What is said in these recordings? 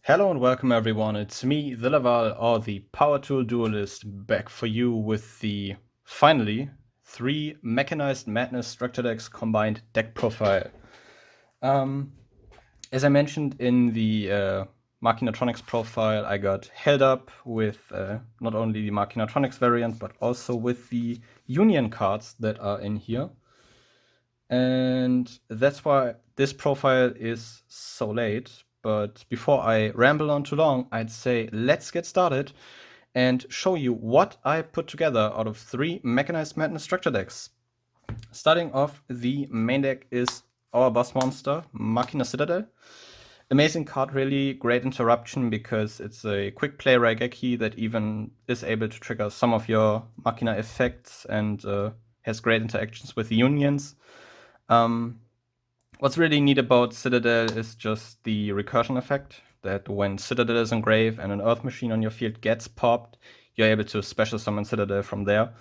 Hello and welcome everyone, it's me, TheLaval, or the Power Tool Duelist, back for you with the, finally, 3 Mechanized Madness structure decks combined deck profile. As I mentioned in the Machinatronics profile, I got held up with not only the Machinatronics variant, but also with the Union cards that are in here. And that's why this profile is so late. But before I ramble on too long, I'd say let's get started and show you what I put together out of 3 Mechanized Madness structure decks. Starting off, the main deck is our boss monster, Machina Citadel. Amazing card, really great interruption because it's a quick play Raigeki that even is able to trigger some of your Machina effects and has great interactions with the unions. What's really neat about Citadel is just the recursion effect, that when Citadel is in grave and an Earth Machine on your field gets popped, you're able to special summon Citadel from there,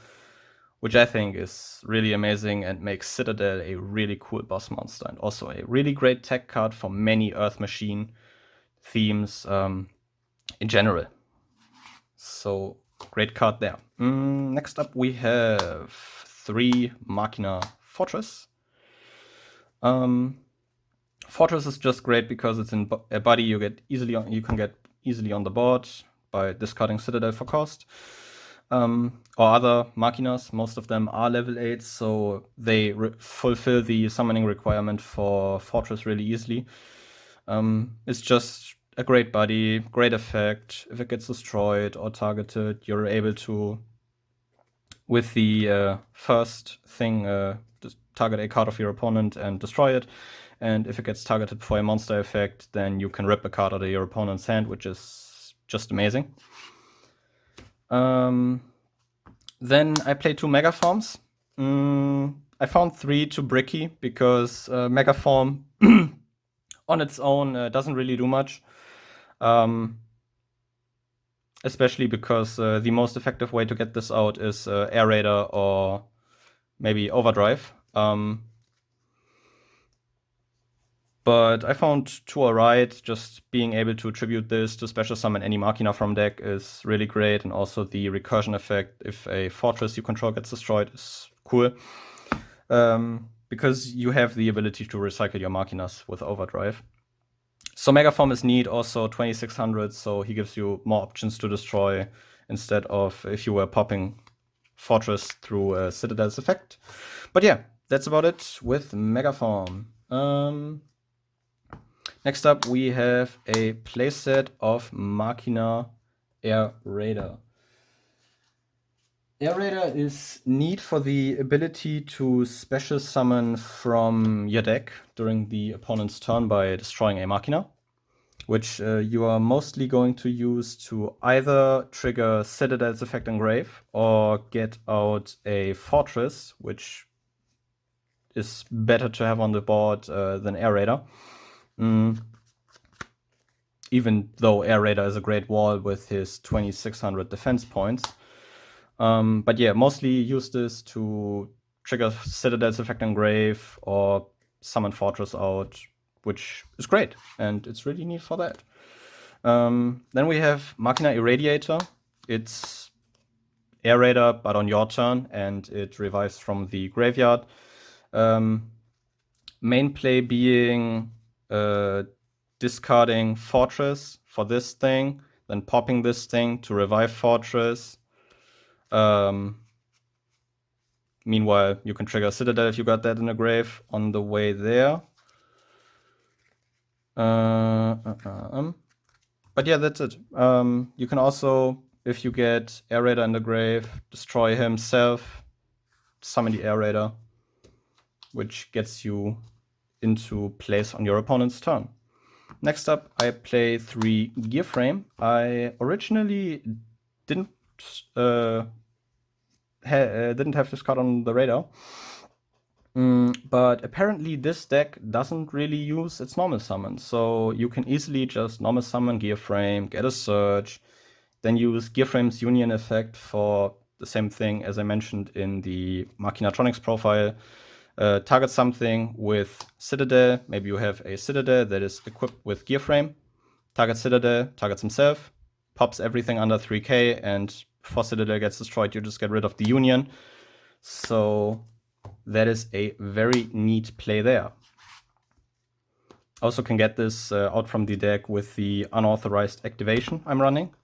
which I think is really amazing and makes Citadel a really cool boss monster and also a really great tech card for many Earth Machine themes in general. So, great card there. Next up, we have 3 Machina Fortress. Fortress is just great because it's in a body you can get easily on the board by discarding Citadel for cost. Or other Machinas, most of them are level 8, so they fulfill the summoning requirement for Fortress really easily. It's just a great body, great effect. If it gets destroyed or targeted, you're able to, with the first thing, just target a card of your opponent and destroy it. And if it gets targeted for a monster effect, then you can rip a card out of your opponent's hand, which is just amazing. Then I played 2 Megaforms. I found 3 too bricky because Megaform on its own doesn't really do much. Especially because the most effective way to get this out is Air Raider or maybe Overdrive. But I found 2 alright. Just being able to attribute this to special summon any Machina from deck is really great, and also the recursion effect if a fortress you control gets destroyed is cool. Because you have the ability to recycle your Machinas with Overdrive. So Megaform is neat, also 2600, so he gives you more options to destroy instead of if you were popping Fortress through Citadel's effect. But yeah, that's about it with Megaform. Next up, we have a playset of Machina Air Raider. Air Raider is neat for the ability to special summon from your deck during the opponent's turn by destroying a Machina, which you are mostly going to use to either trigger Citadel's effect in grave or get out a Fortress, which is better to have on the board than Air Raider. Even though Air Raider is a great wall with his 2600 defense points. But yeah, mostly use this to trigger Citadel's effect in grave or summon Fortress out, which is great, and it's really neat for that. Then we have Machina Irradiator. It's Air Raider, but on your turn, and it revives from the graveyard. Main play being discarding Fortress for this thing, then popping this thing to revive Fortress. Meanwhile, you can trigger Citadel if you got that in the grave on the way there. But yeah, that's it. You can also, if you get Air Raider in the grave, destroy himself, summon the Air Raider, which gets you into place on your opponent's turn. Next up, I play 3 Gear Frame. I originally didn't have this card on the radar. But apparently this deck doesn't really use its normal summon, so you can easily just normal summon Gear Frame, get a Surge, then use Gear Frame's Union effect for the same thing as I mentioned in the Machinatronics profile. Target something with Citadel. Maybe you have a Citadel that is equipped with Gear Frame. target Citadel, targets himself, pops everything under 3k, and before Citadel gets destroyed, you just get rid of the Union. So that is a very neat play there. Also can get this out from the deck with the unauthorized activation I'm running.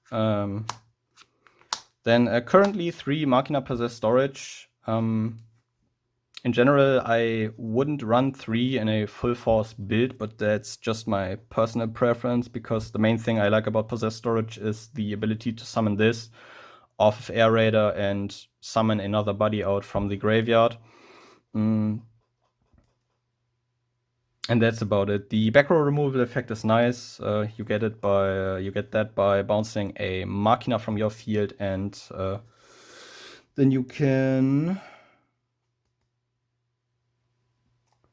Then currently 3 Machina Possessed Storage. In general, I wouldn't run 3 in a full force build, but that's just my personal preference, because the main thing I like about Possessed Storage is the ability to summon this off of Air Raider and summon another body out from the graveyard. And that's about it. The back row removal effect is nice. You get that by bouncing a Machina from your field, and then you can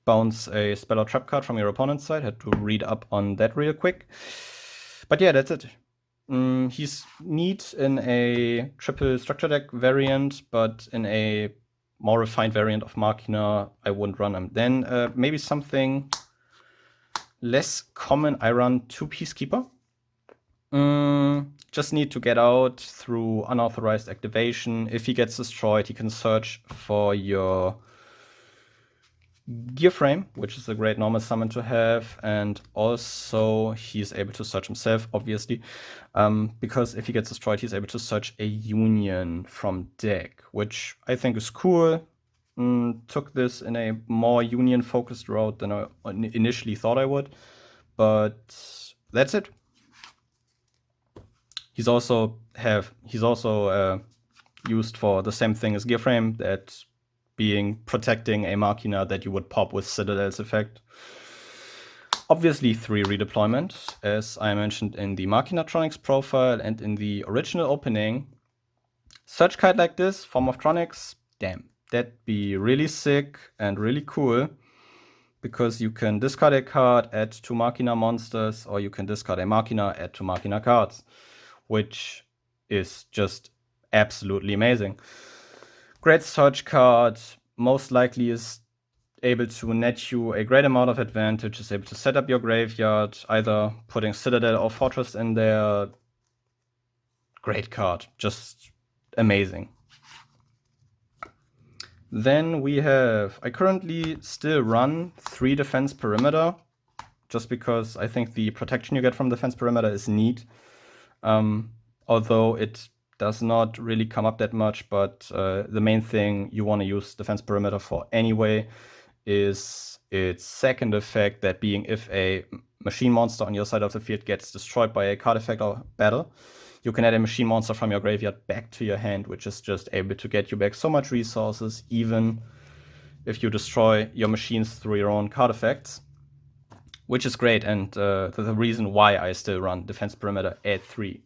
bounce a spell or trap card from your opponent's side. Had to read up on that real quick. But yeah, that's it. He's neat in a triple structure deck variant, but in a more refined variant of Machina, I wouldn't run him. Then maybe something less common, I run 2 Peacekeeper. Just need to get out through unauthorized activation. If he gets destroyed, he can search for your Gear Frame, which is a great normal summon to have, and also he's able to search himself, obviously, because if he gets destroyed, he's able to search a Union from deck, which I think is cool. Took this in a more Union-focused route than I initially thought I would, but that's it. He's also used for the same thing as Gear Frame, that being protecting a Machina that you would pop with Citadel's effect. Obviously 3 redeployment, as I mentioned in the Machinatronics profile and in the original opening. Search kite like this, Form of Tronics, damn, that'd be really sick and really cool, because you can discard a card, add 2 Machina monsters, or you can discard a Machina, add 2 Machina cards, which is just absolutely amazing. Great search card, most likely is able to net you a great amount of advantage, is able to set up your graveyard, either putting Citadel or Fortress in there. Great card, just amazing. Then we have, I currently still run 3 Defense Perimeter, just because I think the protection you get from Defense Perimeter is neat. Although it does not really come up that much, but the main thing you want to use Defense Perimeter for anyway is its second effect, that being if a machine monster on your side of the field gets destroyed by a card effect or battle, you can add a machine monster from your graveyard back to your hand, which is just able to get you back so much resources, even if you destroy your machines through your own card effects, which is great, and the reason why I still run Defense Perimeter at 3.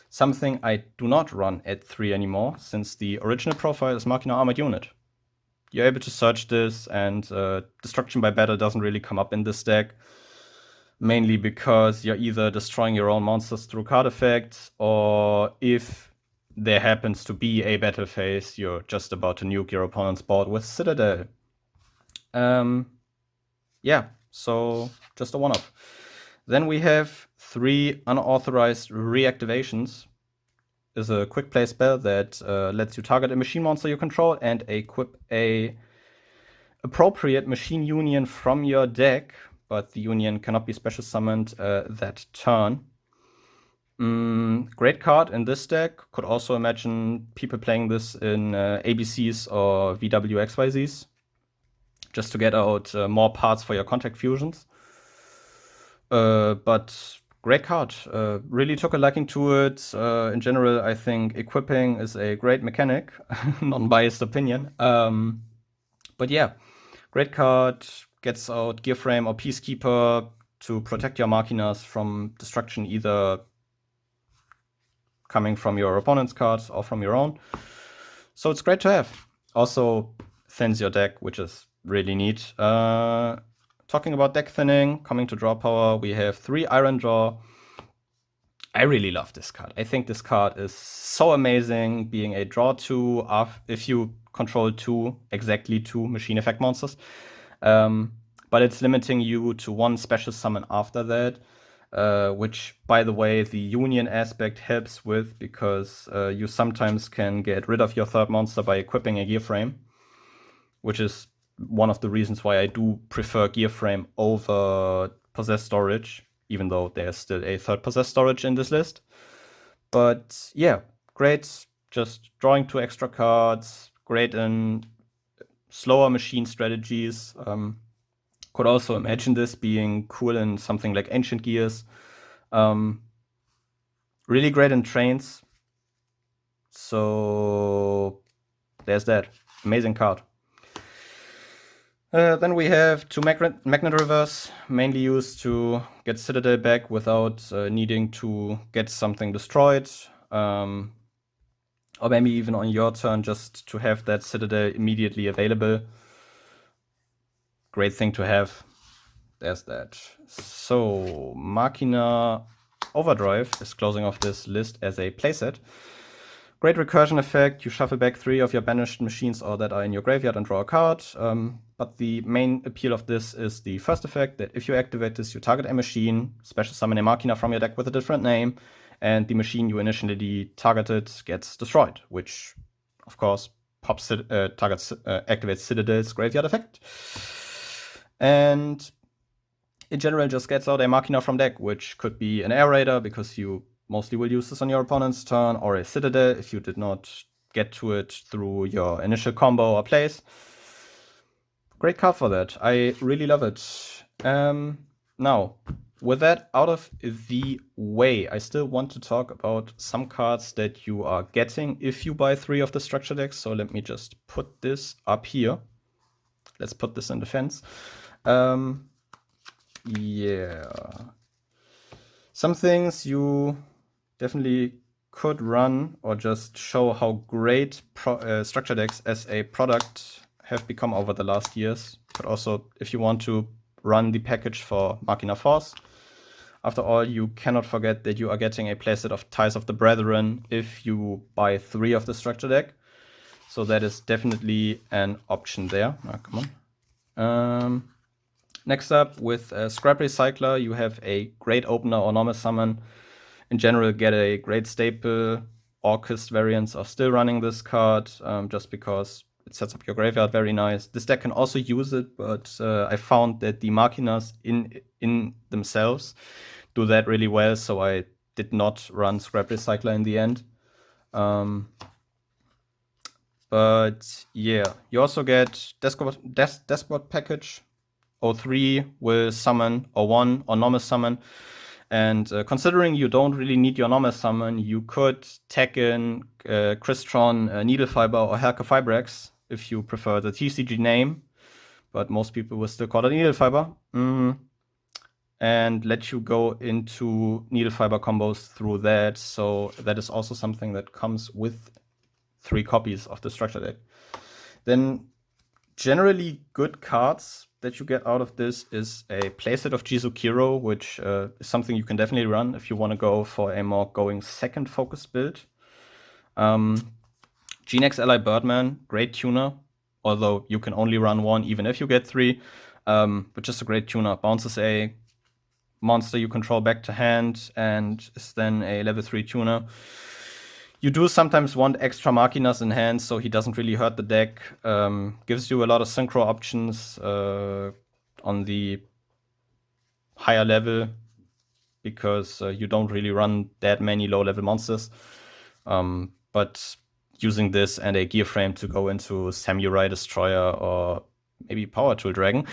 Something I do not run at 3 anymore, since the original profile is Machina Armored Unit. You're able to search this, and Destruction by Battle doesn't really come up in this deck, mainly because you're either destroying your own monsters through card effects, or if there happens to be a battle phase, you're just about to nuke your opponent's board with Citadel. Yeah, so just a one-off. Then we have 3 unauthorized reactivations. Is a quick play spell that lets you target a machine monster you control and equip a appropriate machine union from your deck, but the union cannot be special summoned that turn. Great card in this deck. Could also imagine people playing this in ABCs or VWXYZs, just to get out more parts for your contact fusions. But great card. Really took a liking to it. In general, I think equipping is a great mechanic. Non-biased opinion. But yeah, great card. Gets out Gear Frame or Peacekeeper to protect your Machinas from destruction, either coming from your opponent's cards or from your own. So it's great to have. Also thins your deck, which is really neat. Talking about deck thinning, coming to draw power, we have 3 Iron Draw. I really love this card. I think this card is so amazing, being a draw 2 if you control exactly two machine effect monsters. But it's limiting you to 1 special summon after that. which, by the way, the union aspect helps with, because you sometimes can get rid of your third monster by equipping a gear frame, which is one of the reasons why I do prefer gear frame over possessed storage, even though there's still a third possessed storage in this list. But yeah, great. Just drawing 2 extra cards, great in slower machine strategies. Could also imagine this being cool in something like Ancient Gears. Really great in trains. So there's that. Amazing card. Then we have 2 Magnet Rivers, mainly used to get Citadel back without needing to get something destroyed. Or maybe even on your turn, just to have that Citadel immediately available. Great thing to have. There's that. So Machina Overdrive is closing off this list as a playset. Great recursion effect. You shuffle back 3 of your banished machines or that are in your graveyard and draw a card. But the main appeal of this is the first effect, that if you activate this, you target a machine, special summon a Machina from your deck with a different name, and the machine you initially targeted gets destroyed, which, of course, activates Citadel's graveyard effect. And in general, just gets out a Machina from deck, which could be an Air Raider, because you mostly will use this on your opponent's turn, or a Citadel if you did not get to it through your initial combo or plays. Great card for that. I really love it. Now, with that out of the way, I still want to talk about some cards that you are getting if you buy 3 of the structure decks. So let me just put this up here. Let's put this in defense. Yeah. Some things you definitely could run, or just show how great structure decks as a product have become over the last years. But also, if you want to run the package for Machina Force, after all, you cannot forget that you are getting a playset of Ties of the Brethren if you buy 3 of the structure deck. So that is definitely an option there. Oh, come on. Next up, with Scrap Recycler, you have a great opener or normal summon. In general, get a great staple. Orchest variants are still running this card, just because it sets up your graveyard very nice. This deck can also use it, but I found that the Machinas in themselves do that really well, so I did not run Scrap Recycler in the end. But yeah, you also get Despot Package. 03 will summon, or 1 or normal summon. And considering you don't really need your normal summon, you could tag in Crystron, Needlefiber, or Helka Fibrex if you prefer the TCG name. But most people will still call it Needlefiber. And let you go into Needlefiber combos through that. So that is also something that comes with 3 copies of the structure deck. Then generally good cards that you get out of this is a playset of Jizukiro, which is something you can definitely run if you want to go for a more going second focus build. Genex Ally Birdman, great tuner, although you can only run 1 even if you get 3, but just a great tuner. Bounces a monster you control back to hand and is then a level 3 tuner. You do sometimes want extra Machinas in hand, so he doesn't really hurt the deck. Gives you a lot of synchro options on the higher level, because you don't really run that many low-level monsters. But using this and a gear frame to go into Samurai Destroyer or maybe Power Tool Dragon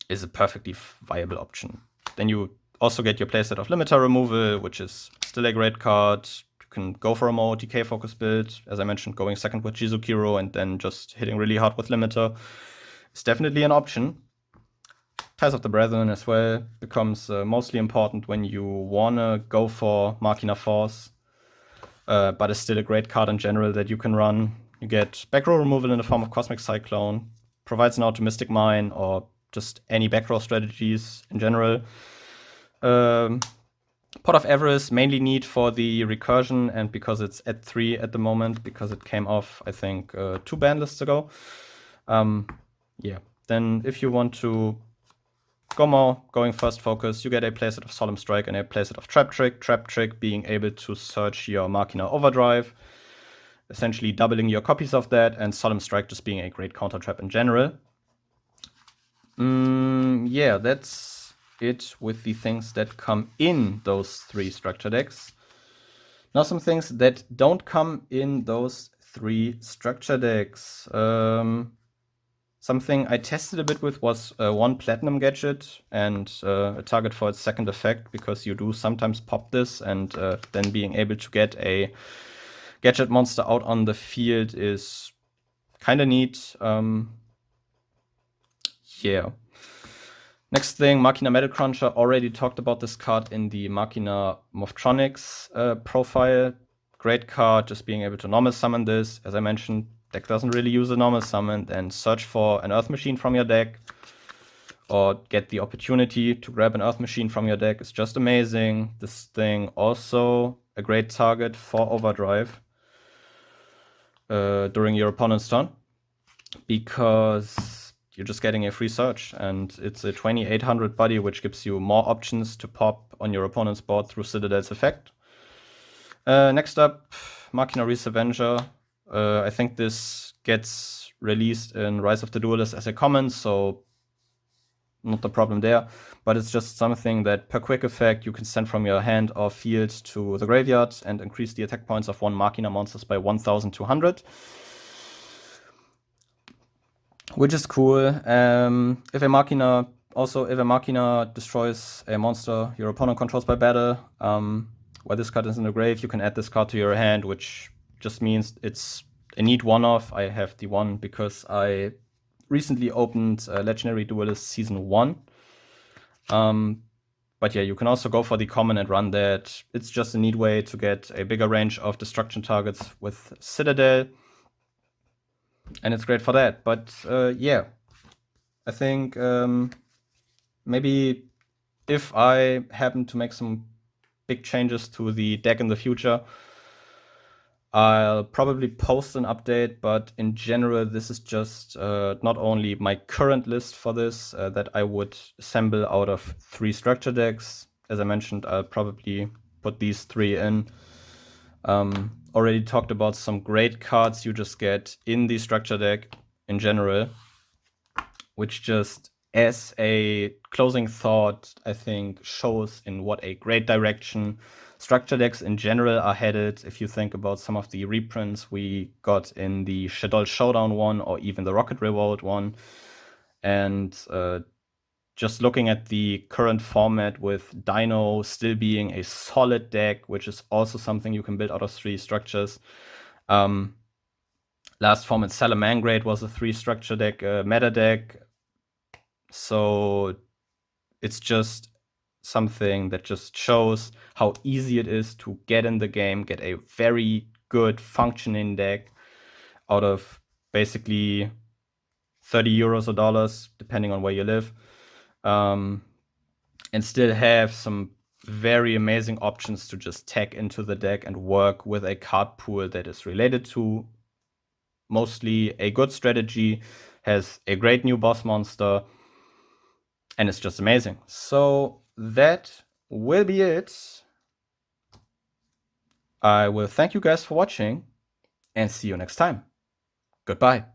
is a perfectly viable option. Then you also get your playset of Limiter Removal, which is still a great card. You can go for a more DK focus build. As I mentioned, going second with Jizukiro and then just hitting really hard with Limiter is definitely an option. Ties of the Brethren as well becomes mostly important when you wanna go for Machina Force, but it's still a great card in general that you can run. You get back row removal in the form of Cosmic Cyclone, provides an Optimistic Mine, or just any back row strategies in general. Pot of Avarice, mainly need for the recursion, and because it's at 3 at the moment, because it came off, I think, 2 ban lists ago. Yeah. Then if you want to Gomo, going first focus, you get a playset of Solemn Strike and a playset of Trap Trick. Trap Trick being able to search your Machina Overdrive, essentially doubling your copies of that, and Solemn Strike just being a great counter trap in general. Yeah, that's it with the things that come in those 3 structure decks. Now some things that don't come in those 3 structure decks. Something I tested a bit with was 1 Platinum Gadget and a target for its second effect, because you do sometimes pop this, and then being able to get a Gadget monster out on the field is kind of neat. Yeah. Next thing, Machina Metal Cruncher. Already talked about this card in the Machina Morphtronics profile. Great card, just being able to normal summon this. As I mentioned, deck doesn't really use a normal summon, and search for an Earth Machine from your deck, or get the opportunity to grab an Earth Machine from your deck is just amazing. This thing also a great target for Overdrive during your opponent's turn, because you're just getting a free search, and it's a 2800 body, which gives you more options to pop on your opponent's board through Citadel's effect. Next up, Machina Resevenger. I think this gets released in Rise of the Duelist as a common, so not the problem there. But it's just something that per quick effect you can send from your hand or field to the graveyard and increase the attack points of 1 Machina monsters by 1200. Which is cool. If a Machina destroys a monster your opponent controls by battle, while this card is in the grave, you can add this card to your hand, which just means it's a neat one-off. I have the one because I recently opened Legendary Duelist Season 1. But yeah, you can also go for the common and run that. It's just a neat way to get a bigger range of destruction targets with Citadel. And it's great for that. But yeah, I think maybe if I happen to make some big changes to the deck in the future, I'll probably post an update. But in general, this is just not only my current list for this that I would assemble out of 3 structure decks. As I mentioned, I'll probably put these 3 in. Already talked about some great cards you just get in the structure deck in general, which just, as a closing thought, I think shows in what a great direction structure decks in general are headed. If you think about some of the reprints we got in the Shadol Showdown one, or even the Rocket Revolt one, and just looking at the current format with Dino still being a solid deck, which is also something you can build out of 3 structures. Last format, Salamangrade, was a 3 structure deck, meta deck. So it's just something that just shows how easy it is to get in the game, get a very good functioning deck out of basically 30 euros or dollars, depending on where you live. And still have some very amazing options to just tag into the deck and work with a card pool that is related to mostly a good strategy, has a great new boss monster, and it's just amazing. So that will be it. I will thank you guys for watching, and see you next time. Goodbye.